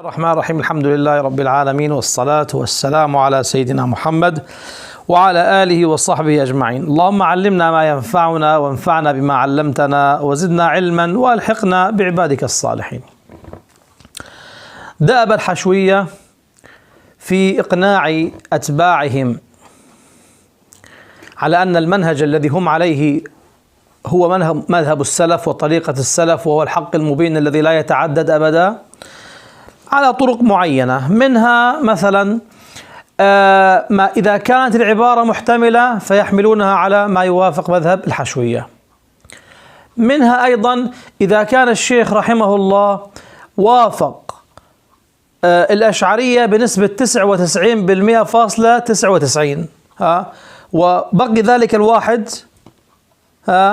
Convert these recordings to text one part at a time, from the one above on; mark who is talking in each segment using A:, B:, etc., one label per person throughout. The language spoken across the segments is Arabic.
A: الرحمن الرحيم. الحمد لله رب العالمين، والصلاة والسلام على سيدنا محمد وعلى آله وصحبه أجمعين. اللهم علمنا ما ينفعنا وانفعنا بما علمتنا وزدنا علما والحقنا بعبادك الصالحين. دأب الحشوية في إقناع أتباعهم على أن المنهج الذي هم عليه هو مذهب السلف وطريقة السلف، وهو الحق المبين الذي لا يتعدد أبدا، على طرق معينة. منها مثلا ما إذا كانت العبارة محتملة فيحملونها على ما يوافق مذهب الحشوية. منها أيضا إذا كان الشيخ رحمه الله وافق الأشعرية بنسبة 99.99%، وبقي ذلك الواحد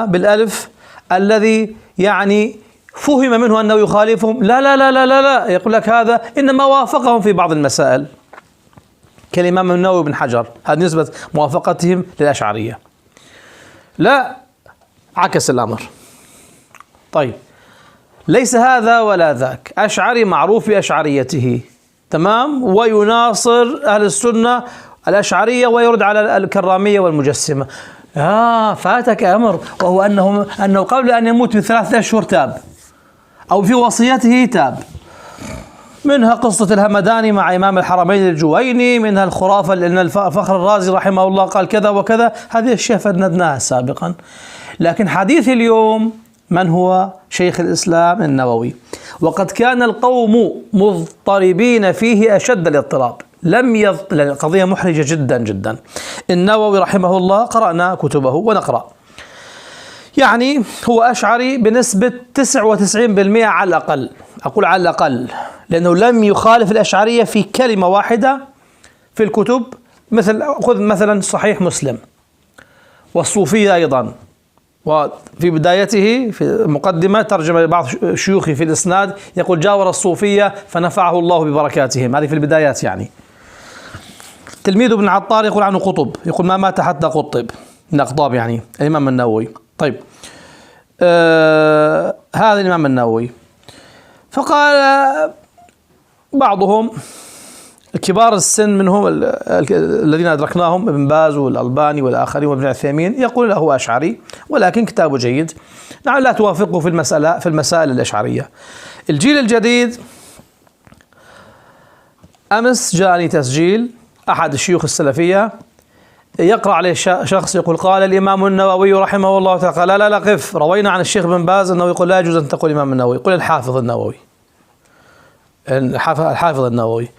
A: بالألف الذي يعني فهم منه أنه يخالفهم، لا لا لا لا لا لا، يقول لك هذا إنما وافقهم في بعض المسائل كالإمام النووي بن حجر، هذه نسبة موافقتهم للأشعرية. لا، عكس الأمر. طيب، ليس هذا ولا ذاك، أشعري معروف بأشعريته تمام، ويناصر أهل السنة الأشعرية ويرد على الكرامية والمجسمة. فاتك أمر، وهو أنه قبل أن يموت ب3 أشهر تاب، أو في وصيته تاب. منها قصة الهمداني مع إمام الحرمين الجويني، منها الخرافة لأن الفخر الرازي رحمه الله قال كذا وكذا، هذه الأشياء فندناها سابقا. لكن حديث اليوم من هو شيخ الإسلام النووي، وقد كان القوم مضطربين فيه أشد الاضطراب. القضية محرجة جدا جدا. النووي رحمه الله قرأنا كتبه ونقرأ، يعني هو أشعري بنسبة 99% على الأقل، أقول على الأقل، لأنه لم يخالف الأشعرية في كلمة واحدة في الكتب. خذ مثلا صحيح مسلم، والصوفية أيضا، وفي بدايته في المقدمة ترجم بعض شيوخي في الإسناد يقول جاور الصوفية فنفعه الله ببركاتهم، هذه في البدايات. يعني تلميذ ابن عطار يقول عنه قطب، يقول ما مات حتى قطب، من أقطاب يعني الإمام النووي. طيب، هذا الإمام النووي. فقال بعضهم كبار السن منهم الذين أدركناهم، ابن باز والألباني والآخرين وابن عثيمين، يقول له أشعري ولكن كتابه جيد، لا توافقه في المسائل الأشعرية. الجيل الجديد، أمس جاءني تسجيل أحد الشيوخ السلفية يقرأ عليه شخص يقول قال الإمام النووي رحمه الله تعالى، قال لا قف، روينا عن الشيخ بن باز أنه يقول لا يجوز أن تقول الإمام النووي، قل الحافظ النووي، الحافظ النووي.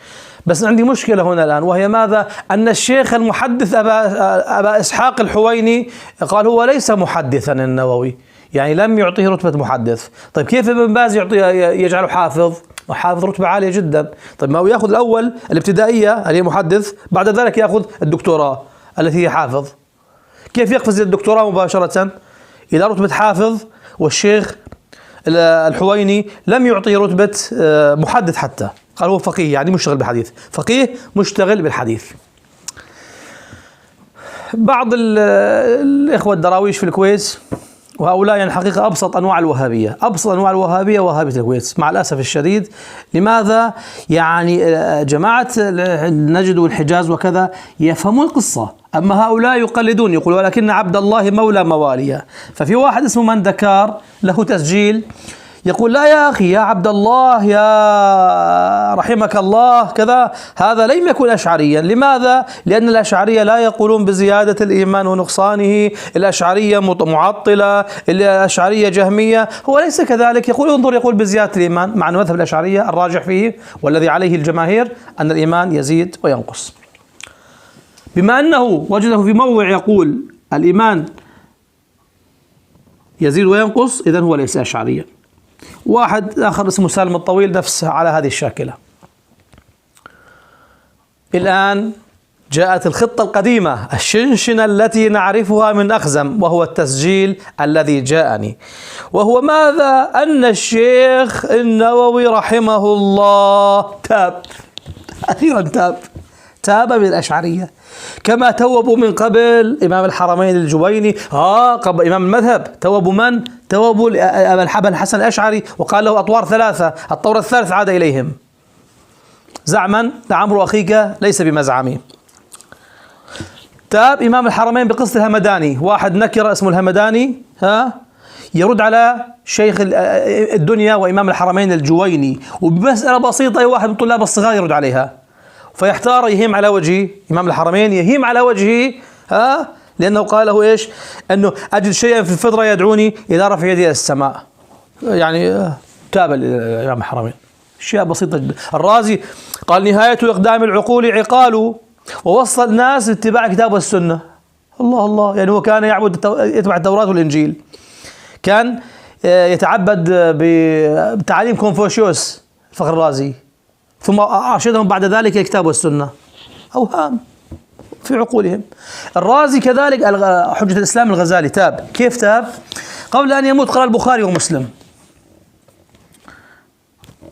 A: بس عندي مشكلة هنا الآن، وهي ماذا؟ أن الشيخ المحدث أبا إسحاق الحويني قال هو ليس محدثا النووي، يعني لم يعطيه رتبة محدث. طيب كيف ابن باز يجعله حافظ؟ وحافظ رتبة عالية جدا. طيب ما هو يأخذ الأول الابتدائية اللي هي محدث، بعد ذلك يأخذ الدكتوراه التي هي حافظ. كيف يقفز الدكتوراه مباشرة إلى رتبة حافظ، والشيخ الحويني لم يعطيه رتبة محدث حتى، قال هو فقيه يعني مشتغل بالحديث، فقيه مشتغل بالحديث. بعض الإخوة الدراويش في الكويت، وهؤلاء يعني الحقيقة أبسط أنواع الوهابية، وهابية الكويت مع الأسف الشديد. لماذا؟ يعني جماعة نجد والحجاز وكذا يفهمون القصة، أما هؤلاء يقلدون، يقول ولكن عبد الله مولى مواليه. ففي واحد اسمه مندكار له تسجيل يقول لا يا أخي يا عبد الله يا رحمك الله كذا، هذا لم يكن أشعريا. لماذا؟ لأن الأشعرية لا يقولون بزيادة الإيمان ونقصانه، الأشعرية معطلة، الأشعرية جهمية، هو ليس كذلك. يقول بزيادة الإيمان، مع أن مذهب الأشعرية الراجح فيه والذي عليه الجماهير أن الإيمان يزيد وينقص. بما أنه وجده في موضع يقول الإيمان يزيد وينقص، إذن هو ليس أشعريا. واحد آخر اسمه سالم الطويل نفسه على هذه الشاكلة. الآن جاءت الخطة القديمة الشنشنة التي نعرفها من أخزم، وهو التسجيل الذي جاءني، وهو ماذا؟ أن الشيخ النووي رحمه الله تاب، أخيرا تاب من الأشعرية، كما توبوا من قبل إمام الحرمين الجويني. قبل إمام المذهب توبوا من؟ توبوا أبا الحسن الأشعري، وقال له أطوار 3، الطور الثالث عاد إليهم. زعما لعمرو أخيك ليس بمزعمي. تاب إمام الحرمين بقصة الهمداني، واحد نكر اسمه الهمداني يرد على شيخ الدنيا وإمام الحرمين الجويني، وبمسألة بسيطة أي واحد من الطلاب الصغار يرد عليها، فيحتار يهيم على وجهه، إمام الحرمين يهيم على وجهه لأنه قال له إيش؟ أنه أجد شيئا في الفطرة يدعوني إلى رفع يدي إلى السماء. يعني تاب الإمام الحرمين، أشياء بسيطة جدا. الرازي قال نهاية إقدام العقول عقال، ووصل الناس لاتباع الكتاب والسنة. الله الله، يعني هو كان يتبع التوراة والإنجيل، كان يتعبد بتعاليم كونفوشيوس الفخر الرازي، ثم أرشدهم بعد ذلك الكتاب والسنة. أوهام في عقولهم. الرازي كذلك حجة الإسلام الغزالي تاب. كيف تاب؟ قبل أن يموت قرأ البخاري ومسلم،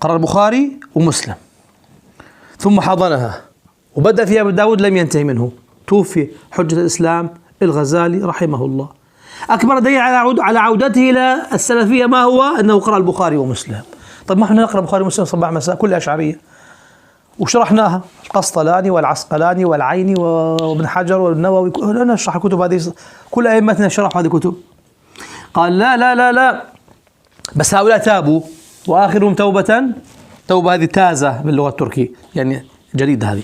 A: قرأ البخاري ومسلم ثم حضنها وبدأ في أبي داود لم ينتهي منه، توفي حجة الإسلام الغزالي رحمه الله. أكبر دليل على عودته إلى السلفية ما هو؟ أنه قرأ البخاري ومسلم. طيب ما احنا نقرأ البخاري ومسلم صباح مساء كل أشعرية وشرحناها، القسطلاني والعسقلاني والعيني وابن حجر والنووي، نشرح الكتب هذه، كل أئمتنا شرحوا هذه الكتب. قال لا لا لا لا، بس هؤلاء تابوا وآخرهم توبة هذه تازة باللغة التركية، يعني جديدة هذه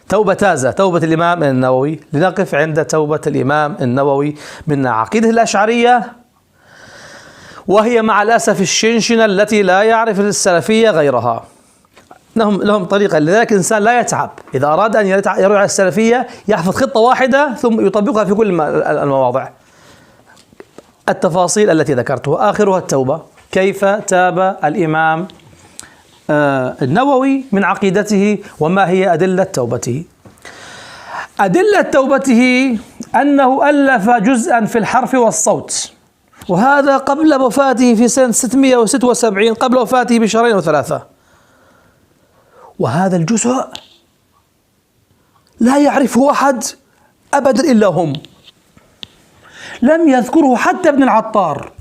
A: توبة تازة، توبة الإمام النووي. لنقف عند توبة الإمام النووي من عقيدة الأشعرية، وهي مع الأسف الشنشنة التي لا يعرف السلفية غيرها. لهم طريقة، لذلك الإنسان لا يتعب إذا أراد أن يرجع على السلفية، يحفظ خطة واحدة ثم يطبقها في كل المواضع. التفاصيل التي ذكرتها آخرها التوبة. كيف تاب الإمام النووي من عقيدته، وما هي أدلة توبته؟ أدلة توبته أنه ألف جزءا في الحرف والصوت، وهذا قبل وفاته في سنة 676، قبل وفاته بشهرين أو ثلاثة. وهذا الجزء لا يعرفه أحد أبدا إلا هم، لم يذكره حتى ابن العطار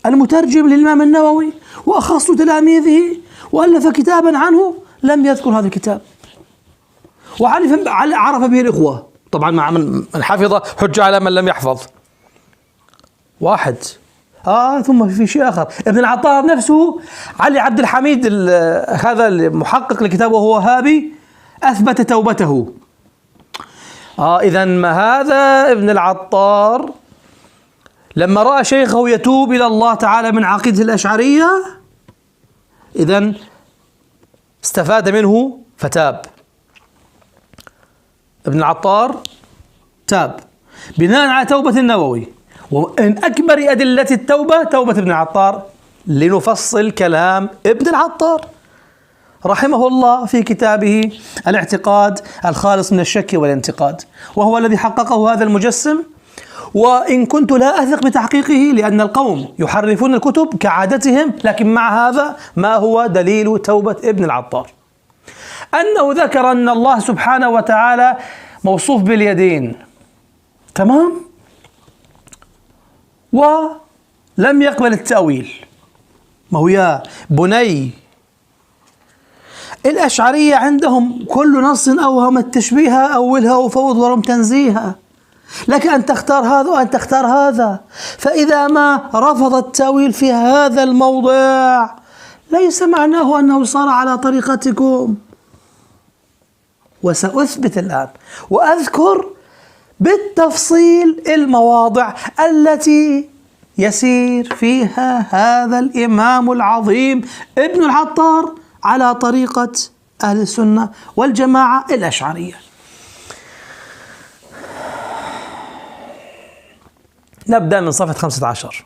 A: المترجم للإمام النووي وأخص تلاميذه وألف كتابا عنه، لم يذكر هذا الكتاب، وعرف به الإخوة. طبعا مع من حفظ حجة على من لم يحفظ واحد. ثم في شيء آخر، ابن العطار نفسه علي عبد الحميد هذا المحقق لكتابه وهو وهابي أثبت توبته. إذا ما هذا ابن العطار لما رأى شيخه يتوب إلى الله تعالى من عقيدة الأشعرية، إذن استفاد منه فتاب. ابن العطار تاب بناء على توبة النووي، ومن أكبر أدلة التوبة توبة ابن العطار. لنفصل كلام ابن العطار رحمه الله في كتابه الاعتقاد الخالص من الشك والانتقاد، وهو الذي حققه هذا المجسم. وإن كنت لا أثق بتحقيقه لأن القوم يحرفون الكتب كعادتهم، لكن مع هذا ما هو دليل توبة ابن العطار؟ أنه ذكر أن الله سبحانه وتعالى موصوف باليدين، تمام، ولم يقبل التأويل. ما هو يا بني الأشعرية عندهم كل نص أوهم التشبيه أولها وفوض ورم تنزيها، لك أن تختار هذا وأن تختار هذا، فإذا ما رفض التأويل في هذا الموضع ليس معناه أنه صار على طريقتكم. وسأثبت الآن وأذكر بالتفصيل المواضع التي يسير فيها هذا الإمام العظيم ابن العطار على طريقة أهل السنة والجماعة الأشعرية. نبدأ من صفحة 15.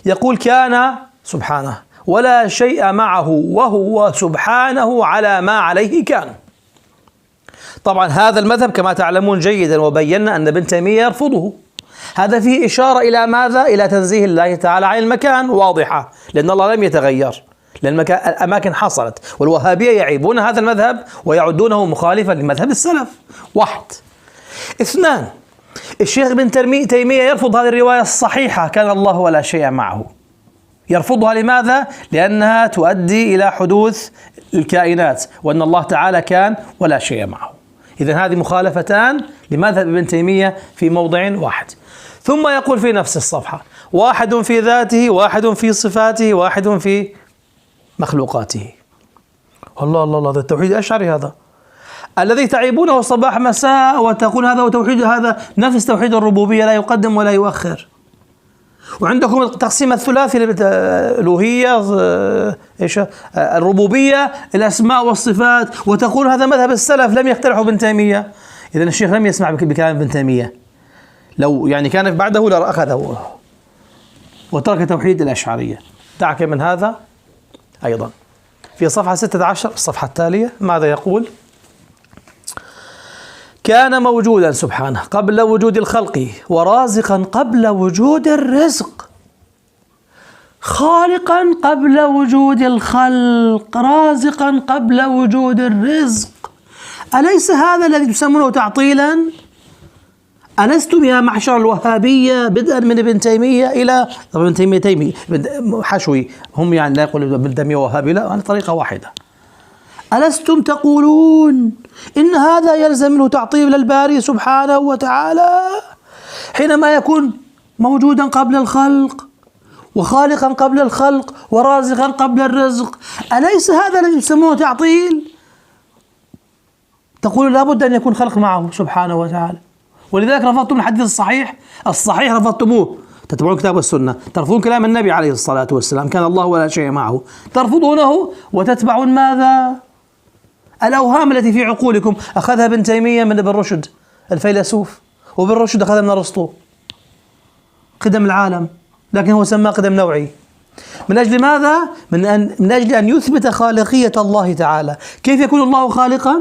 A: يقول كان سبحانه ولا شيء معه وهو سبحانه على ما عليه كان. طبعا هذا المذهب كما تعلمون جيدا وبينا أن ابن تيمية يرفضه. هذا فيه إشارة إلى ماذا؟ إلى تنزيه الله تعالى عن المكان واضحة، لأن الله لم يتغير، لأن الأماكن حصلت. والوهابية يعيبون هذا المذهب ويعدونه مخالفا لمذهب السلف. واحد. اثنان، الشيخ ابن تيمية يرفض هذه الرواية الصحيحة كان الله ولا شيء معه. يرفضها لماذا؟ لأنها تؤدي إلى حدوث الكائنات، وأن الله تعالى كان ولا شيء معه. إذن هذه مخالفتان لمذهب ابن تيمية في موضع واحد. ثم يقول في نفس الصفحة: واحد في ذاته، واحد في صفاته، واحد في مخلوقاته. الله الله الله، هذا التوحيد الأشعري، هذا الذي تعيبونه صباح مساء وتقول هذا وتوحيد، هذا نفس توحيد الربوبية، لا يقدم ولا يؤخر. وعندكم التقسيم الثلاثي الألوهية، ايش الربوبية، الأسماء والصفات، وتقول هذا مذهب السلف لم يقترحه ابن تيمية. إذن الشيخ لم يسمع بكلام ابن تيمية، لو يعني كان بعده لأخذه وترك توحيد الأشعرية. دعك من هذا. أيضا في صفحة 16 الصفحة التالية ماذا يقول؟ كان موجودا سبحانه قبل وجود الخلق، ورازقا قبل وجود الرزق، خالقا قبل وجود الخلق، رازقا قبل وجود الرزق. أليس هذا الذي تسمونه تعطيلا؟ ألستم يا معشر الوهابية بدءا من ابن تيمية إلى ابن تيمية حشوي، هم يعني لا يقولون ابن تيمية وهابي، لا، يعني طريقة واحدة. ألستم تقولون إن هذا يلزم منه تعطيل للباري سبحانه وتعالى حينما يكون موجودا قبل الخلق، وخالقا قبل الخلق، ورازقا قبل الرزق؟ أليس هذا الذي يسمونه تعطيل؟ تقول لابد أن يكون خلق معه سبحانه وتعالى، ولذلك رفضتم الحديث الصحيح رفضتموه. تتبعون كتاب السنة، ترفضون كلام النبي عليه الصلاة والسلام كان الله ولا شيء معه، ترفضونه وتتبعون ماذا؟ الأوهام التي في عقولكم. أخذها ابن تيمية من ابن رشد الفيلسوف، وابن رشد أخذها من أرسطو قدم العالم، لكن هو سماه قدم نوعي. من أجل ماذا؟ من أجل أن يثبت خالقية الله تعالى. كيف يكون الله خالقا؟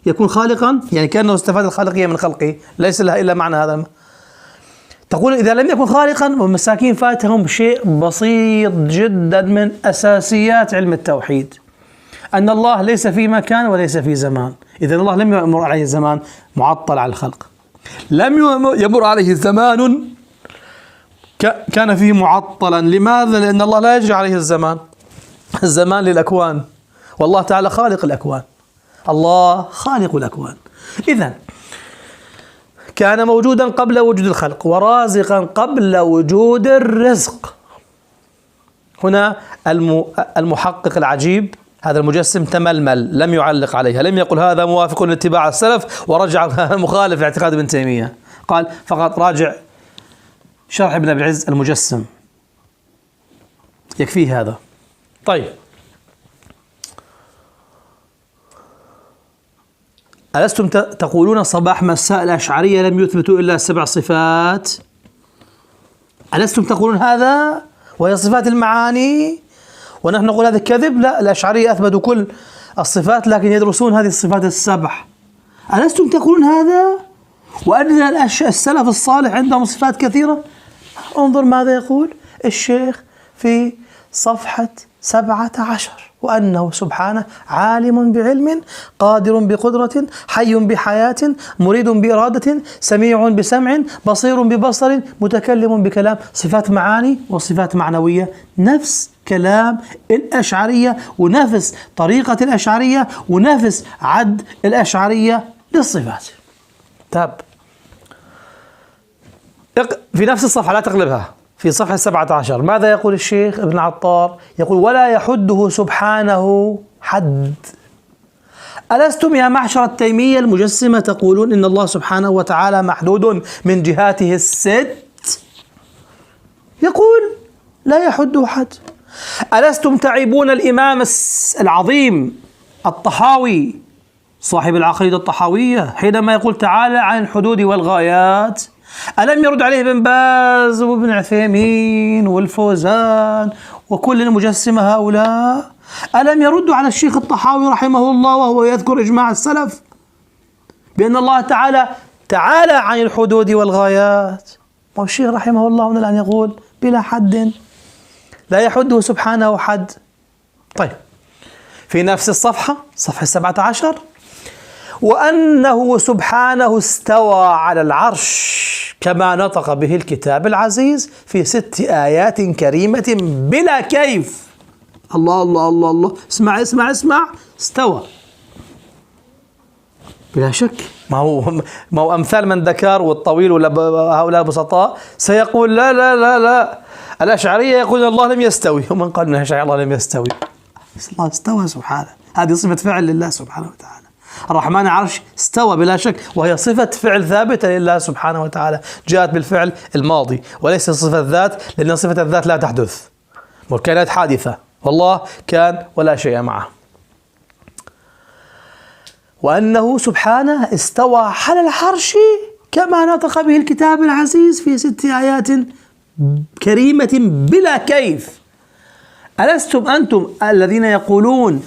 A: يكون خالقا يعني كأنه استفاد الخالقية من خلقه، ليس لها إلا معنى هذا. تقول إذا لم يكن خالقا، والمساكين فاتهم شيء بسيط جدا من أساسيات علم التوحيد، أن الله ليس في مكان وليس في زمان. إذا الله لم يمر عليه زمان معطل على الخلق، لم يمر عليه زمان كان فيه معطلا. لماذا؟ لأن الله لا يجري عليه الزمان للأكوان، والله تعالى خالق الأكوان، الله خالق الأكوان. إذن كان موجودا قبل وجود الخلق، ورازقا قبل وجود الرزق. هنا المحقق العجيب هذا المجسم تململ، لم يعلق عليها، لم يقل هذا موافق لاتباع السلف ورجع مخالف لاعتقاد ابن تيمية، قال فقط راجع شرح ابن أبي العز المجسم، يكفيه هذا. طيب، ألستم تقولون صباح مساء الأشعرية لم يثبتوا إلا 7 صفات؟ ألستم تقولون هذا وهي صفات المعاني؟ ونحن نقول هذا كذب. لا، الأشعرية أثبتوا كل الصفات لكن يدرسون هذه الصفات ال7. ألستم تقولون هذا؟ وأن السلف الصالح عندهم صفات كثيرة. انظر ماذا يقول الشيخ في صفحة 17: وأنه سبحانه عالم بعلم، قادر بقدرة، حي بحياة، مريد بإرادة، سميع بسمع، بصير ببصر، متكلم بكلام. صفات معاني وصفات معنوية، نفس كلام الأشعرية ونفس طريقة الأشعرية ونفس عد الأشعرية للصفات. تاب في نفس الصفحة، لا تقلبها، في صفحة 17 ماذا يقول الشيخ ابن عطار؟ يقول ولا يحده سبحانه حد. ألستم يا معشر التيمية المجسمة تقولون إن الله سبحانه وتعالى محدود من جهاته ال6؟ يقول لا يحده حد. ألستم تعيبون الإمام العظيم الطحاوي صاحب العقيدة الطحاوية حينما يقول تعالى عن الحدود والغايات؟ ألم يرد عليه ابن باز وابن عثيمين والفوزان وكل المجسمة هؤلاء؟ ألم يردوا على الشيخ الطحاوي رحمه الله وهو يذكر إجماع السلف بأن الله تعالى عن الحدود والغايات؟ والشيخ رحمه الله من الآن يقول بلا حد، لا يحده سبحانه حد. طيب، في نفس الصفحة صفحة 17: وأنه سبحانه استوى على العرش كما نطق به الكتاب العزيز في 6 آيات كريمة بلا كيف. الله الله الله الله، اسمع اسمع اسمع، استوى بلا شك. ما هو أمثال من ذكر والطويل ولا هؤلاء البسطاء سيقول لا لا لا لا، الأشعرية يقول الله لم يستوي، ومن قال أن الله لم يستوي؟ الله استوى سبحانه، هذه صفة فعل لله سبحانه وتعالى. الرحمن عرش استوى بلا شك، وهي صفة فعل ثابتة لله سبحانه وتعالى، جاءت بالفعل الماضي وليس صفة ذات، لأن صفة الذات لا تحدث، والكائنات حادثة، والله كان ولا شيء معه. وأنه سبحانه استوى على العرش كما نطق به الكتاب العزيز في 6 آيات كريمة بلا كيف. ألستم أنتم الذين يقولون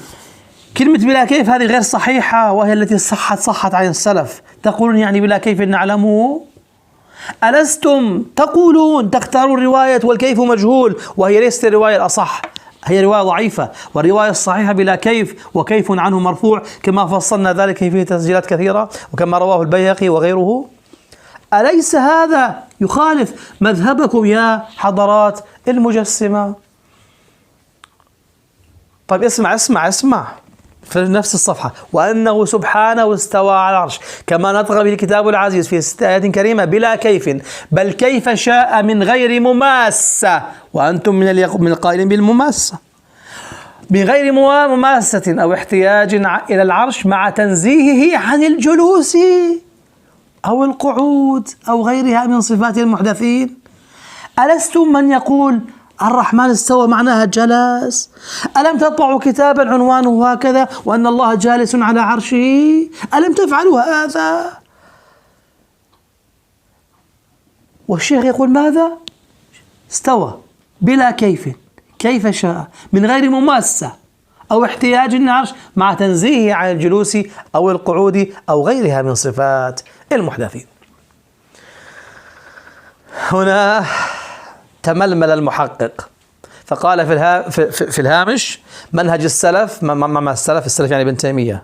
A: كلمة بلا كيف هذه غير صحيحة، وهي التي صحت عن السلف، تقولون يعني بلا كيف نعلمه؟ ألستم تقولون تختارون الرواية والكيف مجهول، وهي ليست الرواية الأصح، هي رواية ضعيفة، والرواية الصحيحة بلا كيف وكيف عنه مرفوع، كما فصلنا ذلك في تسجيلات كثيرة وكما رواه البيهقي وغيره. أليس هذا يخالف مذهبكم يا حضرات المجسمة؟ طيب اسمع اسمع اسمع في نفس الصفحة، وأنه سبحانه استوى على العرش كما نطق به الكتاب العزيز في 6 آيات كريمة بلا كيف، بل كيف شاء من غير مماسة، وأنتم من القائلين بالمماسة، من غير مماسة أو احتياج إلى العرش، مع تنزيهه عن الجلوس أو القعود أو غيرها من صفات المحدثين. ألستم من يقول الرحمن استوى معناها جلس؟ ألم تطبعوا كتابا عنوانه هكذا وأن الله جالس على عرشه؟ ألم تفعلوا هذا؟ والشيخ يقول ماذا؟ استوى بلا كيف، كيف شاء، من غير مماسة أو احتياج العرش، مع تنزيهه عن الجلوس أو القعود أو غيرها من صفات المحدثين. هنا تململ المحقق فقال في الهامش: منهج السلف، ما السلف يعني ابن تيمية،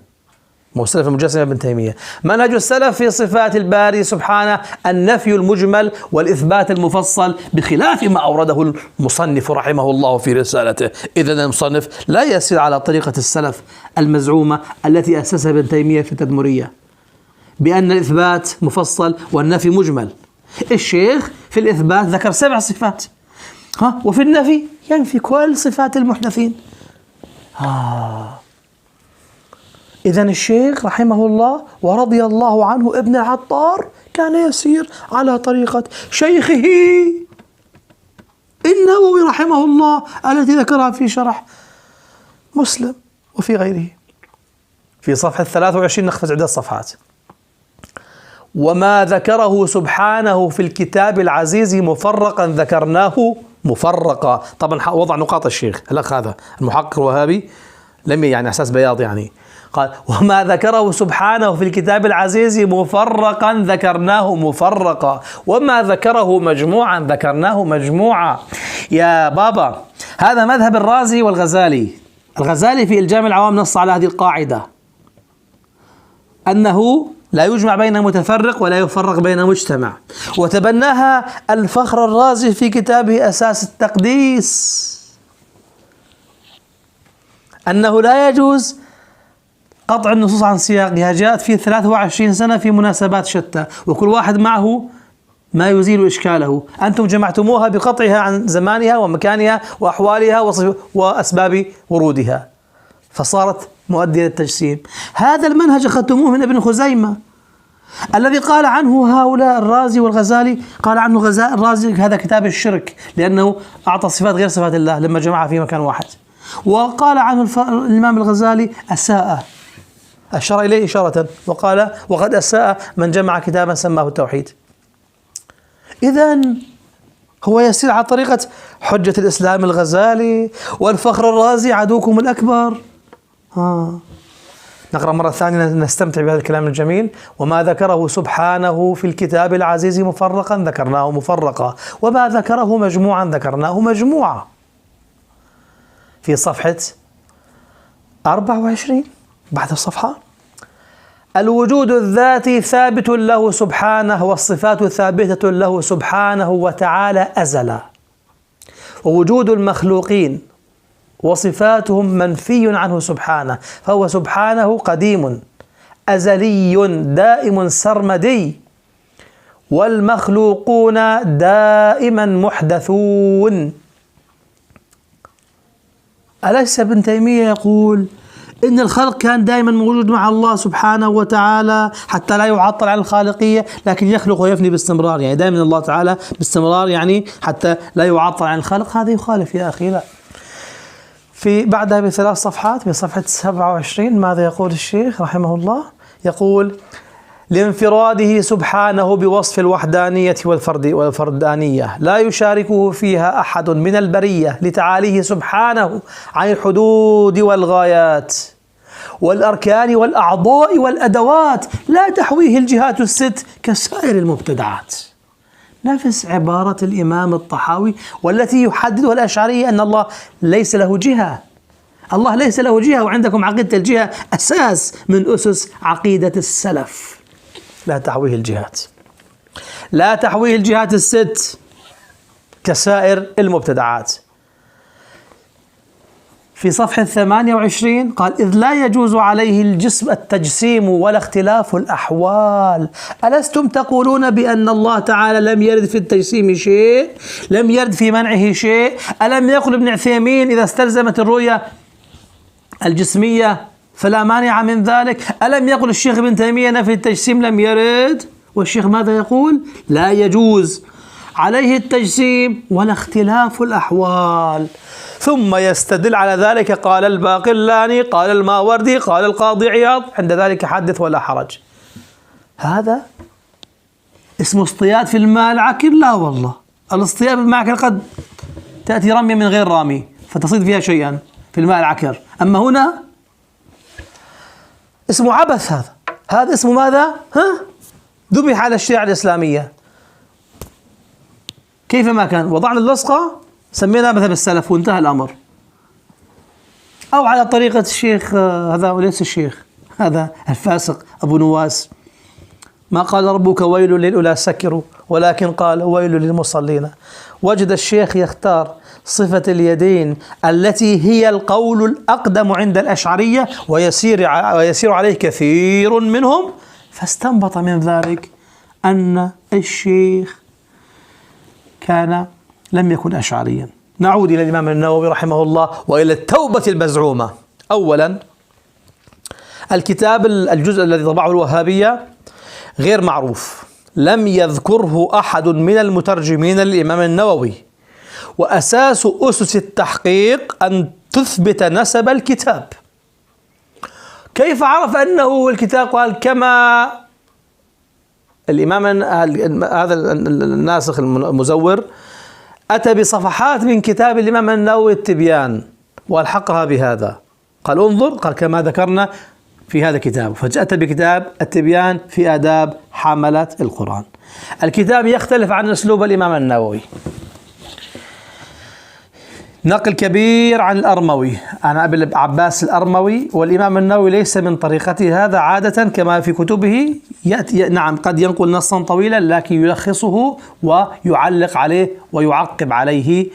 A: مو السلف المجسم ابن تيمية. منهج السلف في صفات الباري سبحانه النفي المجمل والإثبات المفصل، بخلاف ما أورده المصنف رحمه الله في رسالته. إذن المصنف لا يسير على طريقة السلف المزعومة التي أسسها ابن تيمية في التدمرية بأن الإثبات مفصل والنفي مجمل. الشيخ في الإثبات ذكر 7 صفات، وفي النفي ينفي كل صفات المحدثين. إذن الشيخ رحمه الله ورضي الله عنه ابن العطار كان يسير على طريقة شيخه النووي رحمه الله التي ذكرها في شرح مسلم وفي غيره في صفحة 23، نقفز عدة صفحات. وما ذكره سبحانه في الكتاب العزيز مفرقا ذكرناه مفرقا. طبعا وضع نقاط الشيخ الأخ هذا المحقق الوهابي لم يعني أساس بياض، يعني قال: وما ذكره سبحانه في الكتاب العزيز مفرقا ذكرناه مفرقا، وما ذكره مجموعا ذكرناه مجموعا. يا بابا، هذا مذهب الرازي والغزالي. الغزالي في إلجام العوام نص على هذه القاعدة، أنه لا يجمع بين متفرق ولا يفرق بين مجتمع، وتبناها الفخر الرازي في كتابه أساس التقديس، أنه لا يجوز قطع النصوص عن سياقها. جاءت في 23 سنة في مناسبات شتى، وكل واحد معه ما يزيل إشكاله. أنتم جمعتموها بقطعها عن زمانها ومكانها وأحوالها وأسباب ورودها، فصارت مؤدية للتجسيم. هذا المنهج أخذتموه من ابن خزيمة الذي قال عنه هؤلاء الرازي والغزالي، قال عنه الرازي هذا كتاب الشرك، لأنه أعطى صفات غير صفات الله لما جمعها في مكان واحد. وقال عنه الإمام الغزالي أساء، أشار إليه إشارة وقال: وقد أساء من جمع كتابا سماه التوحيد. إذن هو يسير على طريقة حجة الإسلام الغزالي والفخر الرازي عدوكم الأكبر. نقرأ مرة ثانية نستمتع بهذا الكلام الجميل. وما ذكره سبحانه في الكتاب العزيز مفرقا ذكرناه مفرقا، وما ذكره مجموعا ذكرناه مجموعا، في صفحة 24 بعد الصفحة. الوجود الذاتي ثابت له سبحانه، والصفات ثابتة له سبحانه وتعالى أزلا، ووجود المخلوقين وصفاتهم منفي عنه سبحانه، فهو سبحانه قديم أزلي دائم سرمدي، والمخلوقون دائما محدثون. أليس ابن تيمية يقول إن الخلق كان دائما موجود مع الله سبحانه وتعالى حتى لا يعطل عن الخالقية، لكن يخلق ويفني باستمرار، يعني دائما الله تعالى باستمرار، يعني حتى لا يعطل عن الخلق. هذا يخالف يا أخي. لا. في بعدها بثلاث صفحات، في صفحة 27 ماذا يقول الشيخ رحمه الله؟ يقول: لانفراده سبحانه بوصف الوحدانية والفردانية لا يشاركه فيها أحد من البرية، لتعاليه سبحانه عن الحدود والغايات والأركان والأعضاء والأدوات، لا تحويه الجهات الست كسائر المبتدعات. نفس عبارة الإمام الطحاوي والتي يحددها الأشعرية أن الله ليس له جهة. الله ليس له جهة، وعندكم عقيدة الجهة أساس من أسس عقيدة السلف. لا تحويه الجهات، لا تحويه الجهات الست كسائر المبتدعات. في صفحة 28 قال: إذ لا يجوز عليه الجسم التجسيم ولا اختلاف الأحوال. ألستم تقولون بأن الله تعالى لم يرد في التجسيم شيء، لم يرد في منعه شيء؟ ألم يقل ابن عثيمين إذا استلزمت الرؤية الجسمية فلا مانع من ذلك؟ ألم يقل الشيخ ابن تيمية نفي التجسيم لم يرد؟ والشيخ ماذا يقول؟ لا يجوز عليه التجسيم ولا اختلاف الأحوال. ثم يستدل على ذلك: قال الباقلاني، قال الماوردي، قال القاضي عياض، عند ذلك حدث ولا حرج. هذا اسمه اصطياد في الماء العكر؟ لا والله، الاصطياد بالماء العكر قد تأتي رمية من غير رامي فتصيد فيها شيئا في الماء العكر، أما هنا اسمه عبث. هذا اسمه ماذا؟ ذبح على الشريعة الإسلامية. كيفما كان وضعنا اللصقة سميناها مذهب السلف وانتهى الأمر، أو على طريقة الشيخ هذا وليس الشيخ، هذا الفاسق أبو نواس: ما قال ربك ويل للأولى سكروا، ولكن قال ويل للمصلين. وجد الشيخ يختار صفة اليدين التي هي القول الأقدم عند الأشعرية ويسير عليه كثير منهم، فاستنبط من ذلك أن الشيخ لم يكن أشعريا. نعود إلى الإمام النووي رحمه الله وإلى التوبة المزعومة. أولا، الكتاب الجزء الذي طبعه الوهابية غير معروف، لم يذكره أحد من المترجمين للإمام النووي، وأساس أسس التحقيق أن تثبت نسب الكتاب. كيف عرف أنه الكتاب؟ قال: كما الإمام هذا الناسخ المزور أتى بصفحات من كتاب الإمام النووي التبيان والحقها بهذا، قال انظر، قال كما ذكرنا في هذا الكتاب، فجاءت بكتاب التبيان في آداب حملة القرآن. الكتاب يختلف عن أسلوب الإمام النووي، نقل كبير عن الأرموي، عن أبي العباس الأرموي، والإمام النووي ليس من طريقته هذا عادة كما في كتبه، يأتي نعم قد ينقل نصا طويلا لكن يلخصه ويعلق عليه ويعقب عليه.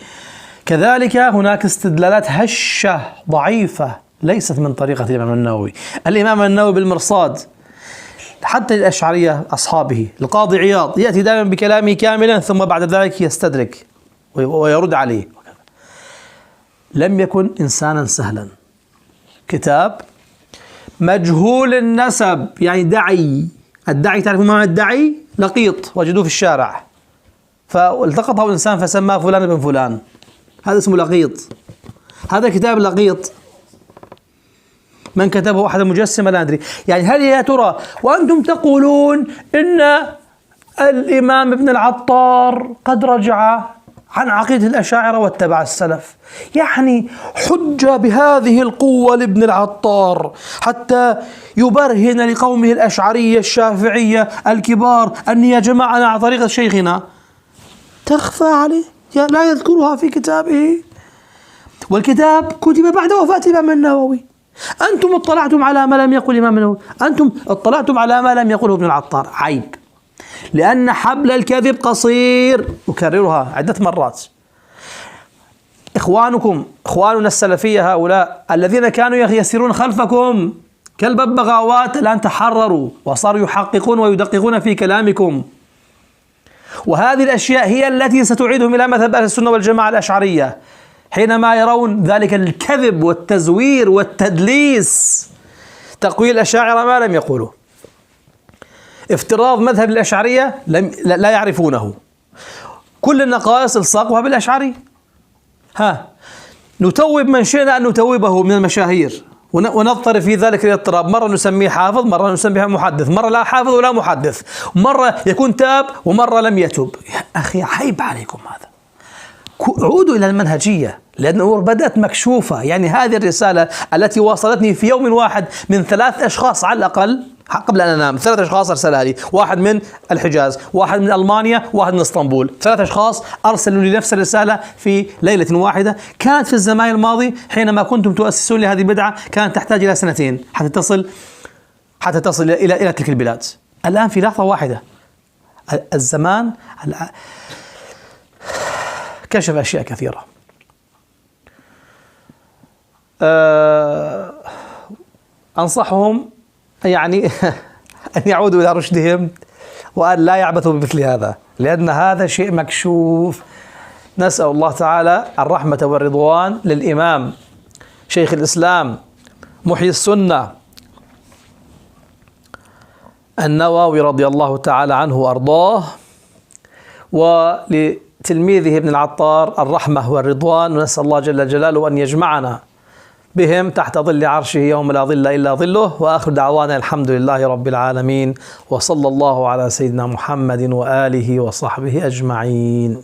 A: كذلك هناك استدلالات هشة ضعيفة ليست من طريقة الإمام النووي. الإمام النووي بالمرصاد حتى الأشعرية أصحابه، القاضي عياض يأتي دائما بكلامه كاملا ثم بعد ذلك يستدرك ويرد عليه. لم يكن إنسانا سهلا، كتاب مجهول النسب، يعني دعي. الدعي تعرفون ما معنى الدعي؟ لقيط وجدوه في الشارع فالتقطه إنسان فسماه فلان بن فلان، هذا اسمه لقيط. هذا كتاب لقيط، من كتبه أحد مجسم لا أدري. يعني هل يا ترى وأنتم تقولون إن الإمام ابن العطار قد رجع عن عقيدة الأشاعرة واتبع السلف، يعني حجة بهذه القوة لابن العطار حتى يبرهن لقومه الأشعرية الشافعية الكبار أن يا جماعة أنا على طريقة شيخنا، تخفى عليه، لا يذكرها في كتابه، والكتاب كتب بعد وفاة الإمام النووي أنتم اطلعتم على ما لم يقل الإمام النووي، أنتم اطلعتم على ما لم يقله ابن العطار. عيب، لأن حبل الكذب قصير. أكررها عدة مرات. إخواننا السلفية هؤلاء الذين كانوا يسيرون خلفكم كالببغاوات الآن تحرروا وصاروا يحققون ويدققون في كلامكم، وهذه الأشياء هي التي ستعيدهم إلى مذهب أهل السنة والجماعة الأشعرية، حينما يرون ذلك الكذب والتزوير والتدليس. تقويل الأشاعرة ما لم يقولوا، افتراض مذهب الأشعرية لا يعرفونه، كل النقائص الصاقها بالأشعري. نتوب من شئنا أن نتوبه من المشاهير ونضطر في ذلك الاضطراب، مرة نسميه حافظ، مرة نسميه محدث، مرة لا حافظ ولا محدث، مرة يكون تاب ومرة لم يتب. يا أخي عيب عليكم هذا. عودوا إلى المنهجية، لأنه بدأت مكشوفة. يعني هذه الرسالة التي وصلتني في يوم واحد من 3 أشخاص على الأقل قبل أن أنام، 3 أشخاص أرسلها لي، واحد من الحجاز، واحد من ألمانيا، واحد من اسطنبول. 3 أشخاص أرسلوا لي نفس الرسالة في ليلة واحدة. كانت في الزمان الماضي حينما كنتم تؤسسون لهذه البدعة كانت تحتاج إلى 2 حتى تصل إلى تلك البلاد. الآن في لحظة واحدة الزمان كشف أشياء كثيرة. أنصحهم يعني أن يعودوا إلى رشدهم وأن لا يعبثوا بمثل هذا، لأن هذا شيء مكشوف. نسأل الله تعالى الرحمة والرضوان للإمام شيخ الإسلام محيي السنة النووي رضي الله تعالى عنه وأرضاه، ولتلميذه ابن العطار الرحمة والرضوان، ونسأل الله جل جلاله أن يجمعنا بهم تحت ظل عرشه يوم لا ظل إلا ظله. وآخر دعوانا الحمد لله رب العالمين، وصلى الله على سيدنا محمد وآله وصحبه أجمعين.